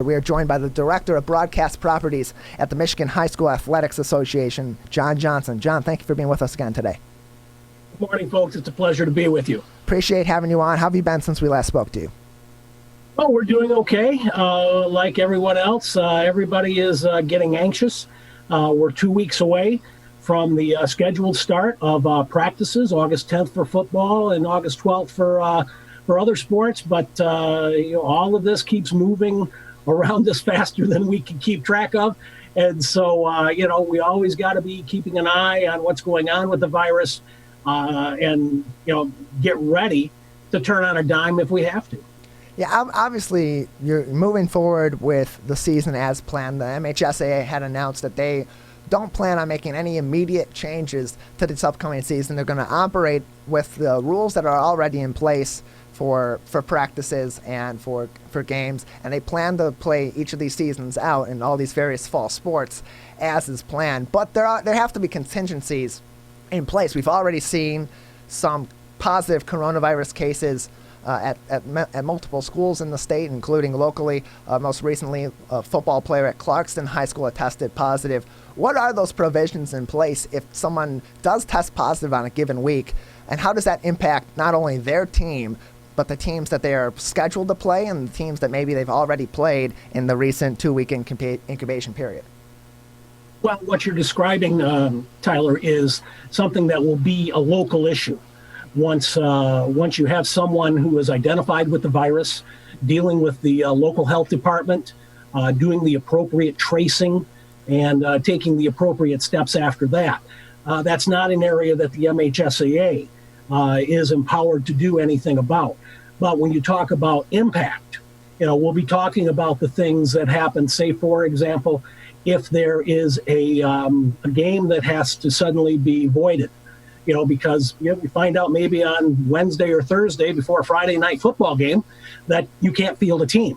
We are joined by the Director of Broadcast Properties at the Michigan High School Athletics Association, John Johnson. John, thank you for being with us again today. Good morning, folks. It's a pleasure to be with you. Appreciate having you on. How have you been since we last spoke to you? Well, we're doing okay. Like everyone else, everybody is getting anxious. We're 2 weeks away from the scheduled start of practices, August 10th for football and August 12th for other sports. But all of this keeps moving around us faster than we can keep track of. And so, we always got to be keeping an eye on what's going on with the virus and get ready to turn on a dime if we have to. Yeah, obviously, you're moving forward with the season as planned. The MHSAA had announced that they don't plan on making any immediate changes to this upcoming season. They're going to operate with the rules that are already in place for practices and for games, and they plan to play each of these seasons out in all these various fall sports as is planned. But there have to be contingencies in place. We've already seen some positive coronavirus cases at multiple schools in the state, including locally. Most recently, a football player at Clarkston High School had tested positive. What are those provisions in place if someone does test positive on a given week, and how does that impact not only their team, but the teams that they are scheduled to play and the teams that maybe they've already played in the recent 2-week incubation period? Well, what you're describing, Tyler, is something that will be a local issue. Once you have someone who is identified with the virus, dealing with the local health department, doing the appropriate tracing, and taking the appropriate steps after that. That's not an area that the MHSAA is empowered to do anything about. But when you talk about impact, we'll be talking about the things that happen. Say, for example, if there is a game that has to suddenly be voided, because we find out maybe on Wednesday or Thursday before a Friday night football game that you can't field a team.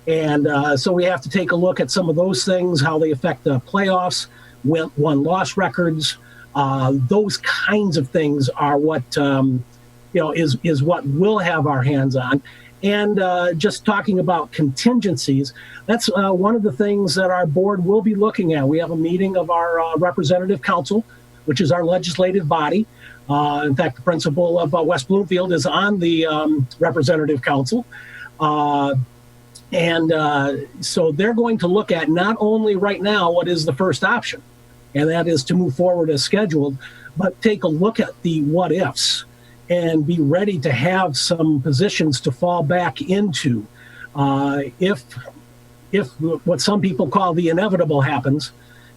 And so we have to take a look at some of those things, how they affect the playoffs, win-loss records. Those kinds of things are what is what we'll have our hands on. And just talking about contingencies, that's one of the things that our board will be looking at. We have a meeting of our representative council, which is our legislative body. In fact, the principal of West Bloomfield is on the representative council. So they're going to look at not only right now what is the first option, and that is to move forward as scheduled, but take a look at the what ifs and be ready to have some positions to fall back into if what some people call the inevitable happens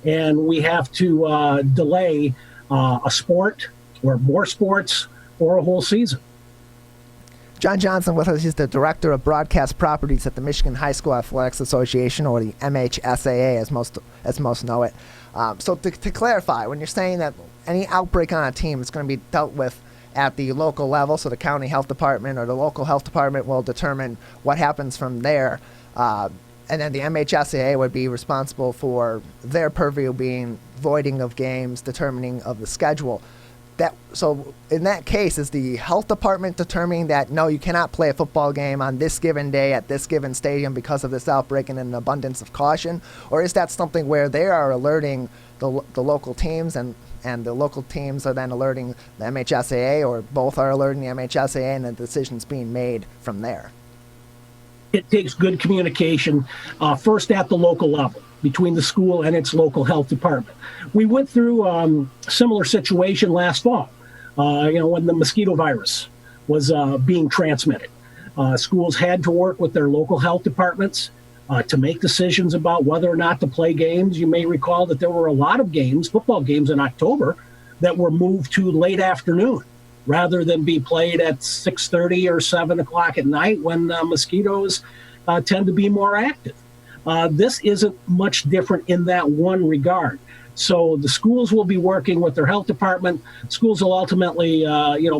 and we have to delay a sport or more sports or a whole season. John Johnson with us. He's the Director of Broadcast Properties at the Michigan High School Athletics Association, or the MHSAA as most know it. So to clarify, when you're saying that any outbreak on a team is going to be dealt with at the local level, so the county health department or the local health department will determine what happens from there, and then the MHSAA would be responsible for their purview being voiding of games, determining of the schedule. So in that case, is the health department determining that, no, you cannot play a football game on this given day at this given stadium because of this outbreak and an abundance of caution? Or is that something where they are alerting the local teams and the local teams are then alerting the MHSAA, or both are alerting the MHSAA and the decision's being made from there? It takes good communication, first at the local level, between the school and its local health department. We went through a similar situation last fall, when the mosquito virus was being transmitted. Schools had to work with their local health departments to make decisions about whether or not to play games. You may recall that there were a lot of games, football games in October, that were moved to late afternoon rather than be played at 6:30 or 7 o'clock at night when mosquitoes tend to be more active. This isn't much different in that one regard. So the schools will be working with their health department. Schools will ultimately,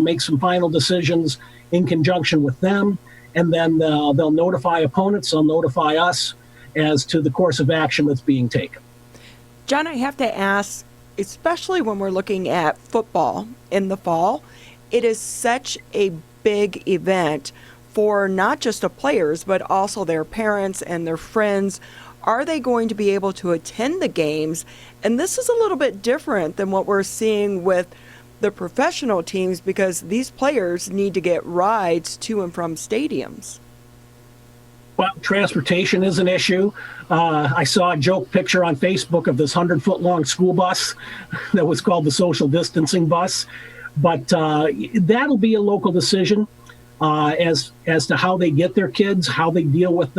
make some final decisions in conjunction with them, and then they'll notify opponents. They'll notify us as to the course of action that's being taken. John, I have to ask, especially when we're looking at football in the fall, it is such a big event for not just the players, but also their parents and their friends? Are they going to be able to attend the games? And this is a little bit different than what we're seeing with the professional teams, because these players need to get rides to and from stadiums. Well, transportation is an issue. I saw a joke picture on Facebook of this 100-foot-long school bus that was called the social distancing bus. But that'll be a local decision as to how they get their kids, how they deal with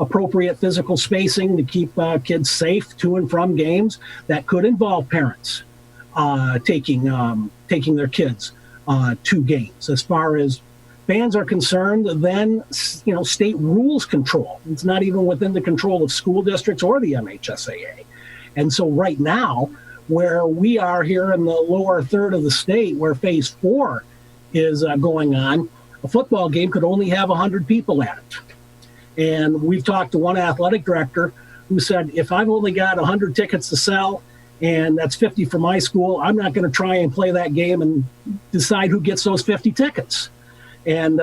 appropriate physical spacing to keep kids safe to and from games. That could involve parents taking their kids to games. As far as fans are concerned, then state rules control. It's not even within the control of school districts or the MHSAA. And so right now, where we are here in the lower third of the state, where phase 4 is going on, a football game could only have 100 people at it. And we've talked to one athletic director who said, if I've only got 100 tickets to sell, and that's 50 for my school, I'm not going to try and play that game and decide who gets those 50 tickets. And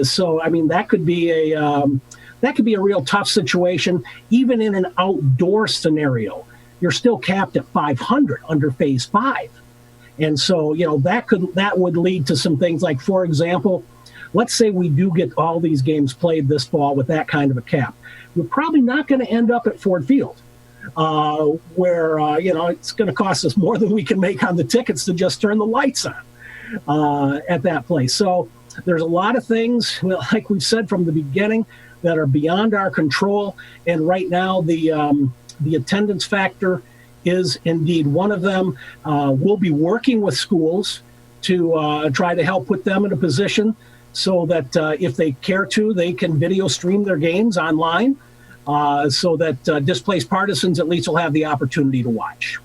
so, I mean, that could be a real tough situation. Even in an outdoor scenario, you're still capped at 500 under phase 5. And so, that would lead to some things like, for example, let's say we do get all these games played this fall with that kind of a cap. We're probably not going to end up at Ford Field, where, it's going to cost us more than we can make on the tickets to just turn the lights on at that place. So there's a lot of things, like we've said from the beginning, that are beyond our control. And right now, the attendance factor is indeed one of them. We'll be working with schools to try to help put them in a position so that if they care to, they can video stream their games online so that displaced partisans at least will have the opportunity to watch.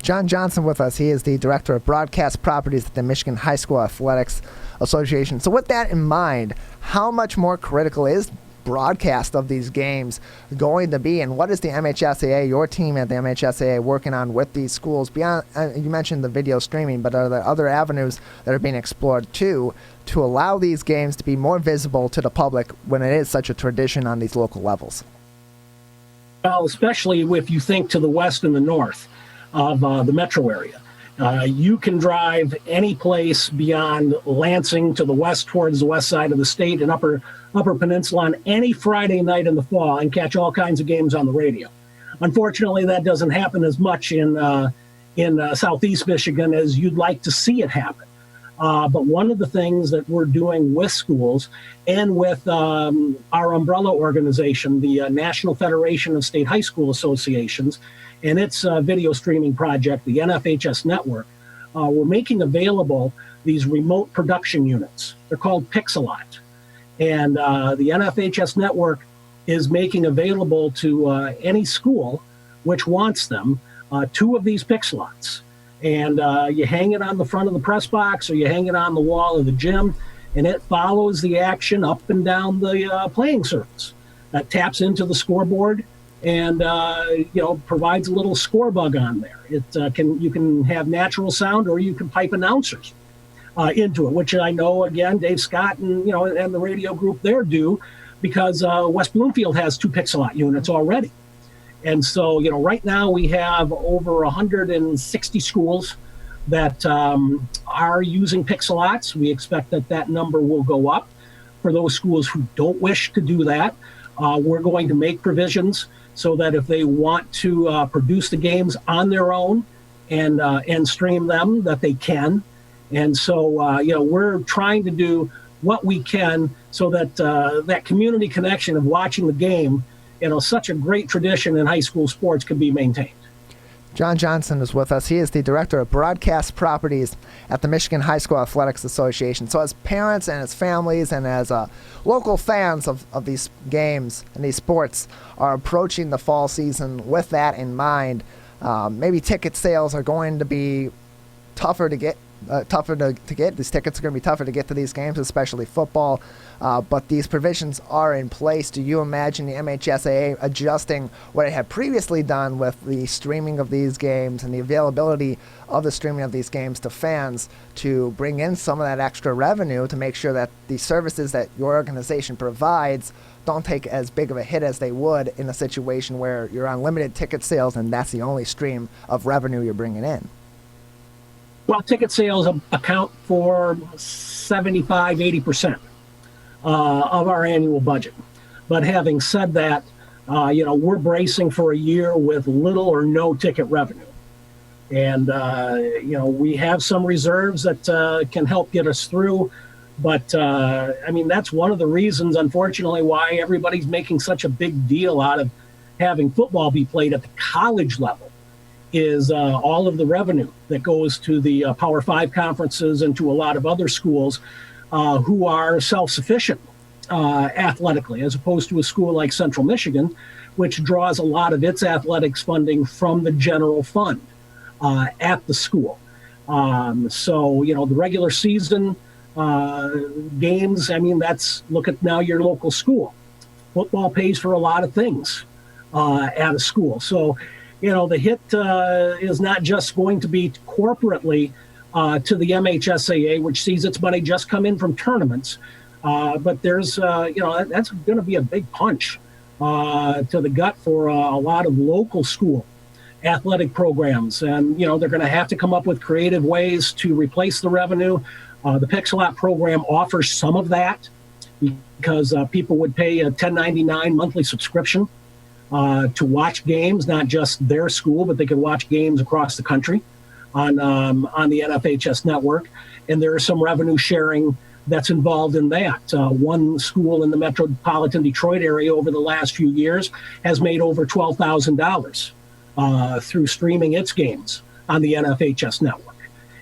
John Johnson with us. He is the Director of Broadcast Properties at the Michigan High School Athletics Association. So with that in mind, how much more critical is broadcast of these games going to be, and what is the MHSAA, your team at the MHSAA, working on with these schools beyond, you mentioned the video streaming, but are there other avenues that are being explored too to allow these games to be more visible to the public when it is such a tradition on these local levels? Well, especially if you think to the west and the north of the metro area. You can drive any place beyond Lansing to the west towards the west side of the state and upper peninsula on any Friday night in the fall and catch all kinds of games on the radio. Unfortunately, that doesn't happen as much in southeast Michigan as you'd like to see it happen. But one of the things that we're doing with schools and with our umbrella organization, the National Federation of State High School Associations, and its video streaming project, the NFHS Network, we're making available these remote production units. They're called Pixelot. And the NFHS Network is making available to any school which wants them 2 of these Pixelots. And you hang it on the front of the press box or you hang it on the wall of the gym, and it follows the action up and down the playing surface. That taps into the scoreboard and provides a little score bug on there. You can have natural sound or you can pipe announcers into it, which I know, again, Dave Scott and the radio group there do, because West Bloomfield has 2 Pixelot units already. And so, right now we have over 160 schools that are using Pixelots. We expect that number will go up. For those schools who don't wish to do that, we're going to make provisions so that if they want to produce the games on their own and stream them, that they can. And so, we're trying to do what we can so that that community connection of watching the game, such a great tradition in high school sports, can be maintained. John Johnson is with us. He is the Director of Broadcast Properties at the Michigan High School Athletics Association. So as parents and as families and as local fans of these games and these sports are approaching the fall season with that in mind, maybe ticket sales are going to be tougher to get tougher to get. These tickets are going to be tougher to get to these games, especially football. But these provisions are in place. Do you imagine the MHSAA adjusting what it had previously done with the streaming of these games and the availability of the streaming of these games to fans to bring in some of that extra revenue to make sure that the services that your organization provides don't take as big of a hit as they would in a situation where you're on limited ticket sales and that's the only stream of revenue you're bringing in? Well, ticket sales account for 75-80% of our annual budget. But having said that, we're bracing for a year with little or no ticket revenue. And, we have some reserves that can help get us through. But, that's one of the reasons, unfortunately, why everybody's making such a big deal out of having football be played at the college level is all of the revenue that goes to the Power 5 conferences and to a lot of other schools who are self-sufficient athletically, as opposed to a school like Central Michigan, which draws a lot of its athletics funding from the general fund at the school. The regular season games, look at now your local school. Football pays for a lot of things at a school. So, the hit is not just going to be corporately to the MHSAA, which sees its money just come in from tournaments. But there's, that's going to be a big punch to the gut for a lot of local school athletic programs. And, they're going to have to come up with creative ways to replace the revenue. The Pixel program offers some of that because people would pay a $10.99 monthly subscription to watch games, not just their school, but they could watch games across the country on the NFHS network. And there is some revenue sharing that's involved in that. One school in the metropolitan Detroit area over the last few years has made over $12,000 through streaming its games on the NFHS network.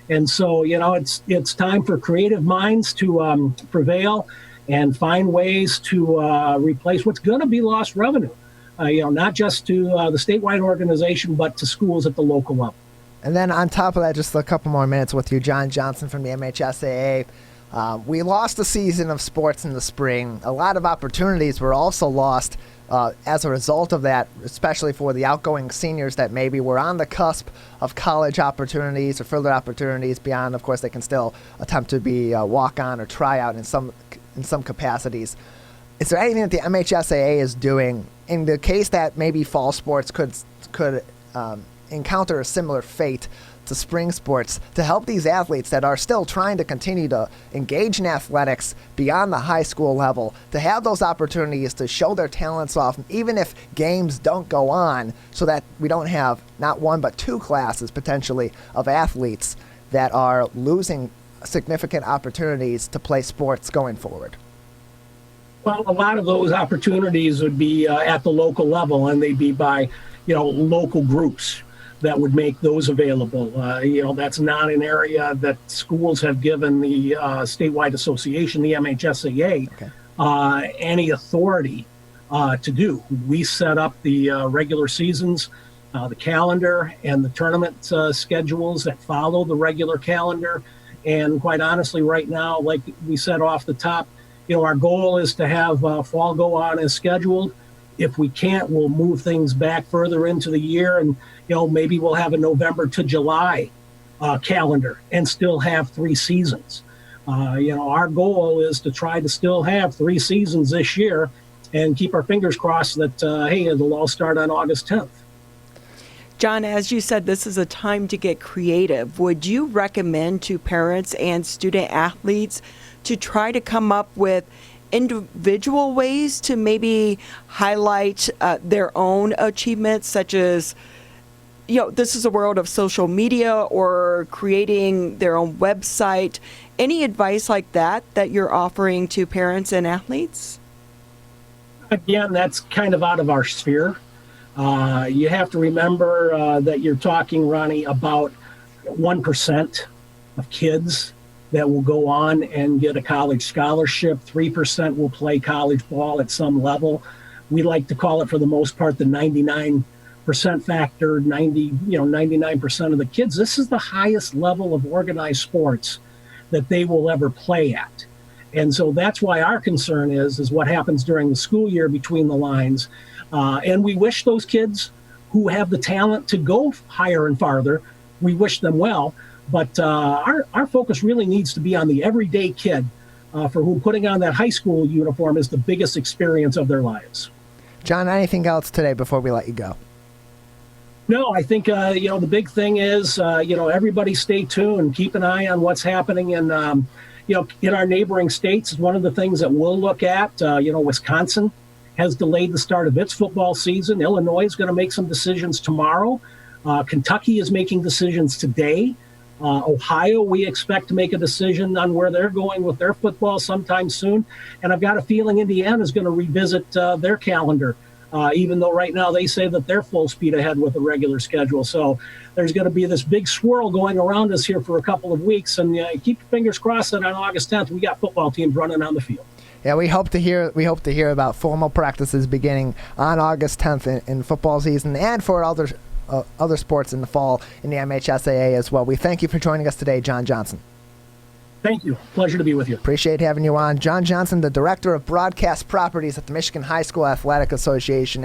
And so, it's time for creative minds to prevail and find ways to replace what's going to be lost revenue. Not just to the statewide organization, but to schools at the local level. And then on top of that, just a couple more minutes with you, John Johnson from the MHSAA. We lost a season of sports in the spring. A lot of opportunities were also lost as a result of that, especially for the outgoing seniors that maybe were on the cusp of college opportunities or further opportunities beyond. Of course, they can still attempt to be walk-on or try-out in some capacities. Is there anything that the MHSAA is doing in the case that maybe fall sports could encounter a similar fate to spring sports to help these athletes that are still trying to continue to engage in athletics beyond the high school level, to have those opportunities to show their talents off, even if games don't go on, so that we don't have not one but two classes potentially of athletes that are losing significant opportunities to play sports going forward? Well, a lot of those opportunities would be at the local level, and they'd be by, local groups that would make those available. That's not an area that schools have given the statewide association, the MHSAA, any authority to do. We set up the regular seasons, the calendar, and the tournament schedules that follow the regular calendar. And quite honestly, right now, like we said off the top, our goal is to have fall go on as scheduled. If we can't, we'll move things back further into the year, and maybe we'll have a November to July calendar and still have 3 seasons. Our goal is to try to still have 3 seasons this year and keep our fingers crossed that, it'll all start on August 10th. John, as you said, this is a time to get creative. Would you recommend to parents and student athletes to try to come up with individual ways to maybe highlight their own achievements, such as, this is a world of social media or creating their own website? Any advice like that you're offering to parents and athletes? Again, that's kind of out of our sphere. You have to remember that you're talking, Ronnie, about 1% of kids that will go on and get a college scholarship. 3% will play college ball at some level. We like to call it, for the most part, the 99% percent factor, 99% of the kids. This is the highest level of organized sports that they will ever play at. And so that's why our concern is what happens during the school year between the lines. And we wish those kids who have the talent to go higher and farther, we wish them well. But our focus really needs to be on the everyday kid for whom putting on that high school uniform is the biggest experience of their lives. John, anything else today before we let you go? No, I think, the big thing is, everybody stay tuned, keep an eye on what's happening in our neighboring states. Is one of the things that we'll look at. Wisconsin has delayed the start of its football season. Illinois is going to make some decisions tomorrow. Kentucky is making decisions today. Ohio, we expect to make a decision on where they're going with their football sometime soon. And I've got a feeling Indiana is going to revisit their calendar. Even though right now they say that they're full speed ahead with a regular schedule. So there's going to be this big swirl going around us here for a couple of weeks. And keep your fingers crossed that on August 10th, we got football teams running on the field. Yeah, we hope to hear about formal practices beginning on August 10th in football season and for other sports in the fall in the MHSAA as well. We thank you for joining us today, John Johnson. Thank you. Pleasure to be with you. Appreciate having you on. John Johnson, the Director of Broadcast Properties at the Michigan High School Athletic Association.